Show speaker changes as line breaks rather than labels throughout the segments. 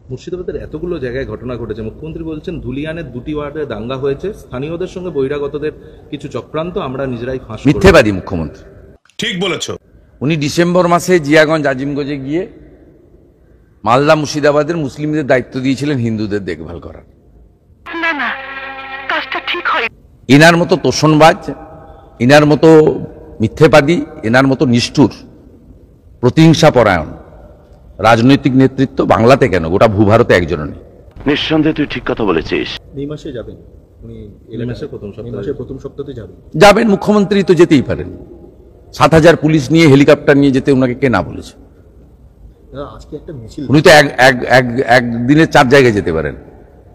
মুর্শিদাবাদের এতগুলো জায়গায় ঘটনা ঘটেছে, মুখ্যমন্ত্রী বলছেন ধুলিয়ানের দুটি ওয়ার্ডে দাঙ্গা হয়েছে, স্থানীয়দের সঙ্গে বহিরাগতদের কিছু চক্রান্ত আমরা নিজেরাই ফাঁস।
মিথ্যেবাদী মুখ্যমন্ত্রী।
ঠিক বলেছো।
উনি ডিসেম্বর মাসে জিয়াগঞ্জ আজিমগঞ্জে গিয়ে মালদা মুর্শিদাবাদের মুসলিমদের দায়িত্ব দিয়েছিলেন হিন্দুদের দেখভাল করার।
না না, কাজটা ঠিক হয়।
ইনার মতো তোষণবাজ, ইনার মতো মিথ্যেবাদী, এনার মতো নিষ্ঠুর, প্রতিহিংসা পরায়ণ রাজনৈতিক নেতৃত্ব বাংলাতে কেন, গোটা ভূভারতে একজনও নেই।
নিঃসন্দেহে তুই ঠিক কথা বলেছিস।
এই মাসে যাবেন উনি, এই মাসের প্রথম সপ্তাহে
যাবেন। মুখ্যমন্ত্রী তো যেতেই পারেন, ৭,০০০ পুলিশ নিয়ে, হেলিকপ্টার নিয়ে যেতে ওনাকে কে না বলেছে?
আজকে একটা মিছিল,
উনি তো একদিনে 4 জায়গায় যেতে পারেন,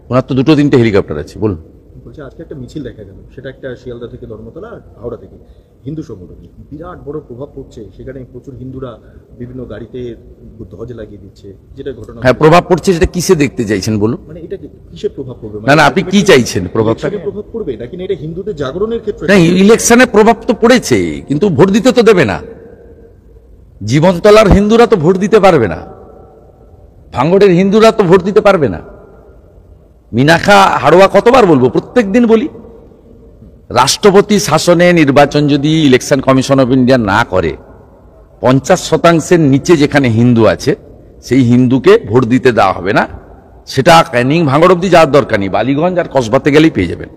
ওনার তো 2-3টে হেলিকপ্টার আছে। বলুন।
বলছে আজকে একটা মিছিল দেখা গেল, সেটা একটা শিয়ালদা থেকে ধর্মতলা আর হাওড়া থেকে হিন্দু সংগঠন, বিরাট বড় প্রভাব পড়ছে সেখানে, প্রচুর হিন্দুরা বিভিন্ন গাড়িতে ধ্বজ লাগিয়ে দিচ্ছে, যেটা ঘটনা।
হ্যাঁ, প্রভাব পড়ছে, সেটা কিসে দেখতে চাইছেন বলুন?
মানে এটা কিসের প্রভাব পড়বে?
না না, আপনি কি চাইছেন? প্রভাবটাকে
প্রভাব পড়বে নাকি না এটা হিন্দুদের জাগরণের ক্ষেত্রে?
না, ইলেকশনে প্রভাব তো পড়েছে, কিন্তু ভোট দিতে তো দেবে না। জীবনতলার হিন্দুরা তো ভোট দিতে পারবে না, ভাঙড়ের হিন্দুরা তো ভোট দিতে পারবে না। মিনাখা হাড়োয়া কতবার বলবো? প্রত্যেক দিন বলি, রাষ্ট্রপতি শাসনে নির্বাচন যদি ইলেকশন কমিশন অফ ইন্ডিয়া না করে, 50% নিচে যেখানে হিন্দু আছে সেই হিন্দুকে ভোট দিতে দেওয়া হবে না। সেটা ক্যানিং ভাঙড় অব্দি যাওয়ার দরকার নেই, বালিগঞ্জ আর কসবাতে গেলেই পেয়ে যাবেন।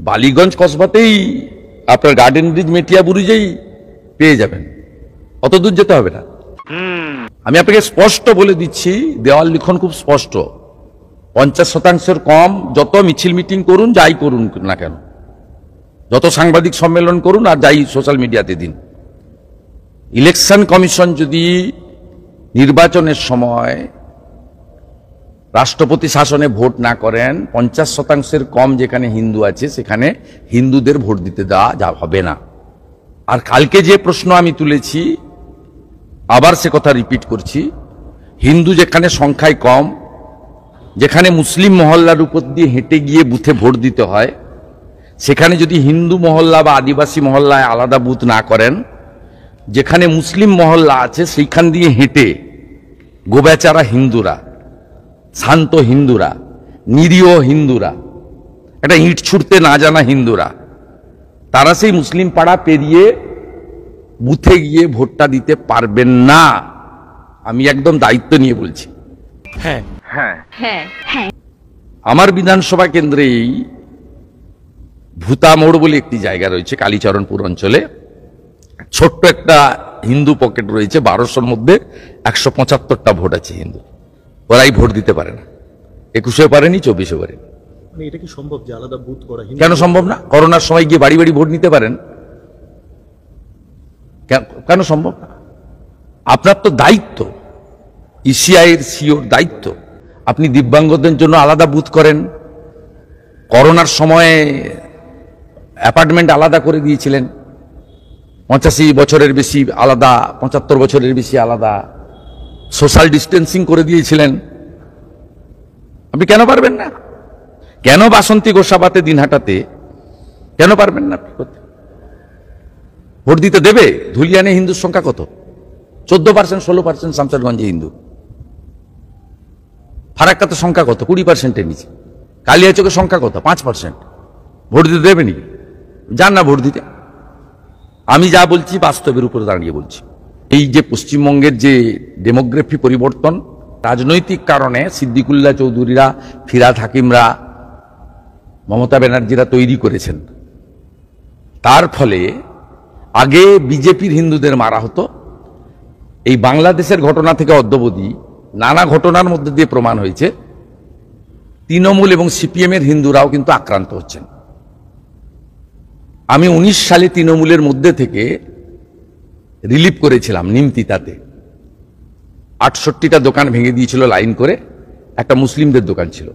বালিগঞ্জ কসবাতেই আপনার গার্ডেন ব্রিজ, মেটিয়া ব্রিজেই পেয়ে যাবেন, অত দূর যেতে হবে না। আমি আপনাকে স্পষ্ট বলে দিচ্ছি, দেওয়াল লিখন খুব স্পষ্ট, 50%-এর কম যত মিছিল মিটিং করুন, যাই করুন না কেন, যত সাংবাদিক সম্মেলন করুন আর যাই সোশ্যাল মিডিয়াতে দিন, ইলেকশন কমিশন যদি নির্বাচনের সময় রাষ্ট্রপতি শাসনে ভোট না করেন, 50%-এর কম যেখানে হিন্দু আছে সেখানে হিন্দুদের ভোট দিতে দেওয়া হবে না। আর কালকে যে প্রশ্ন আমি তুলেছি, আবার সে কথা রিপিট করছি, হিন্দু যেখানে সংখ্যায় কম, যেখানে মুসলিম মহল্লার উপর দিয়ে হেঁটে গিয়ে বুথে ভোট দিতে হয়, সেখানে যদি হিন্দু মহল্লা বা আদিবাসী মহল্লায় আলাদা বুথ না করেন, যেখানে মুসলিম মহল্লা আছে সেইখান দিয়ে হেঁটে গোবেচারা হিন্দুরা, শান্ত হিন্দুরা, নিরীহ হিন্দুরা, একটা ইট ছুটতে না জানা হিন্দুরা, তারা সেই মুসলিম পাড়া পেরিয়ে বুথে গিয়ে ভোটটা দিতে পারবেন না। আমি একদম দায়িত্ব নিয়ে বলছি।
হ্যাঁ
হ্যাঁ হ্যাঁ,
আমার বিধানসভা কেন্দ্রেই ভূতা মোড় বলে একটি জায়গা রয়েছে কালীচরণপুর অঞ্চলে, ছোট্ট একটা হিন্দু পকেট রয়েছে, 1200-র মধ্যে 175টা ভোট আছে হিন্দু, ওরাই ভোট দিতে পারে না, 21-এ পারেনি, 24-এ পারেনি।
মানে এটা কি সম্ভব যে আলাদা বুথ করা?
কেন সম্ভব না? করোনার সময় গিয়ে বাড়ি বাড়ি ভোট নিতে পারেন, কেন সম্ভব না? আপনার তো দায়িত্ব, ইসিআইয়ের সিওর দায়িত্ব, আপনি দিব্যাঙ্গদের জন্য আলাদা বুথ করেন। করোনার সময়ে অ্যাপার্টমেন্ট আলাদা করে দিয়েছিলেন, 85 বছরের বেশি আলাদা, 75 বছরের বেশি আলাদা, সোশ্যাল ডিস্টেন্সিং করে দিয়েছিলেন। আপনি কেন পারবেন না? কেন বাসন্তী গোসাবাতে, দিনহাটাতে কেন পারবেন না আপনি করতে? ভোট দিতে দেবে? ধুলিয়ানে হিন্দুর সংখ্যা কত? 14%, 16% শামসারগঞ্জে হিন্দু। ফারাক্কাতে সংখ্যা কত? 20%-এর নিচে। কালিয়াচকের সংখ্যা কত? 5%। ভোট দিতে দেবে নাকি? যান না ভোট দিতে। আমি যা বলছি বাস্তবের উপরে দাঁড়িয়ে বলছি। এই যে পশ্চিমবঙ্গের যে ডেমোগ্রাফি পরিবর্তন, রাজনৈতিক কারণে সিদ্দিকুল্লাহ চৌধুরীরা, ফিরহাদ হাকিমরা, মমতা ব্যানার্জিরা তৈরি করেছেন, তার ফলে আগে বিজেপির হিন্দুদের মারা হতো। এই বাংলাদেশের ঘটনা থেকে অদ্যাবধি নানা ঘটনার মধ্যে দিয়ে প্রমাণ হয়েছে তৃণমূল এবং সিপিএম এর হিন্দুরাও কিন্তু আক্রান্ত হচ্ছেন। আমি 19 সালে তৃণমূলের মধ্যে থেকে রিলিফ করেছিলাম নিমতিতাতে, 68টা দোকান ভেঙে দিয়েছিল লাইন করে, একটা মুসলিমদের দোকান ছিল।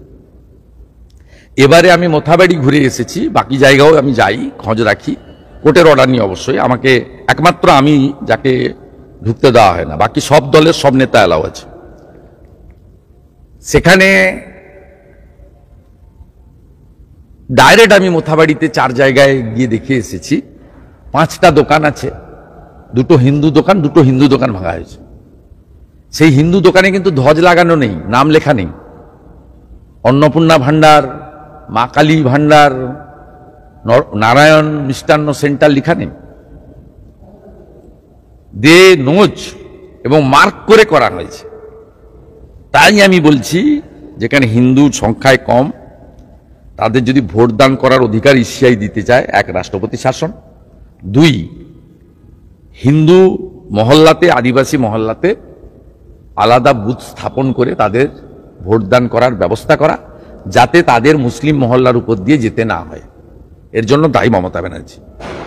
এবারে আমি মোথাবাড়ি ঘুরে এসেছি, বাকি জায়গাও আমি যাই, খোঁজ রাখি, কোর্টের অর্ডার নিয়ে অবশ্যই। আমাকে একমাত্র আমি যাকে ঢুকতে দেওয়া হয় না, বাকি সব দলের সব নেতা এলাও আছে। সেখানে ডাইরেক্ট আমি মোথাবাড়িতে 4 জায়গায় গিয়ে দেখে এসেছি, 5টা দোকান আছে, 2টো হিন্দু দোকান, 2টো হিন্দু দোকান ভাঙা হয়েছে। সেই হিন্দু দোকানে কিন্তু ধ্বজ লাগানো নেই, নাম লেখা নেই। অন্নপূর্ণা ভান্ডার, মা কালী ভান্ডার, নারায়ণ মিষ্টান্ন সেন্টার লেখা নেই। দে নোজ এবং মার্ক করে করা হয়েছে। তাই আমি বলছি, যেখানে হিন্দুর সংখ্যায় কম, তাদের যদি ভোট দান করার অধিকার ইসিআই দিতে চায়, এক রাষ্ট্রপতি শাসন, দুই হিন্দু মহল্লাতে, আদিবাসী মহল্লাতে আলাদা বুথ স্থাপন করে তাদের ভোটদান করার ব্যবস্থা করা, যাতে তাদের মুসলিম মহল্লার উপর দিয়ে যেতে না হয়। এর জন্য দায়ী মমতা ব্যানার্জি।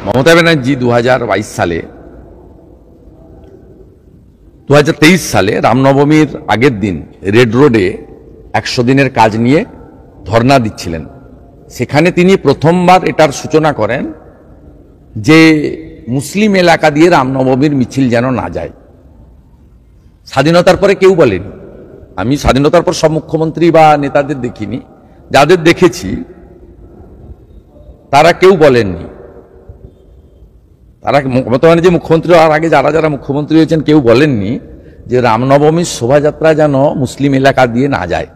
মমতা ব্যানার্জি 2023 সালে রামনবমীর আগের দিন রেড রোডে 100 দিনের কাজ নিয়ে ধর্ণা দিচ্ছিলেন। সেখানে তিনি প্রথমবার এটার সূচনা করেন যে মুসলিম এলাকা দিয়ে রামনবমীর মিছিল যেন না যায়। স্বাধীনতার পরে কেউ বলেনি। আমি স্বাধীনতার পর সব মুখ্যমন্ত্রী বা নেতাদের দেখিনি, যাদের দেখেছি তারা কেউ বলেননি। তারা মমতা ব্যানার্জি মুখ্যমন্ত্রী হওয়ার আগে যারা যারা মুখ্যমন্ত্রী হয়েছেন কেউ বলেননি যে রামনবমীর শোভাযাত্রা যেন মুসলিম এলাকা দিয়ে না যায়।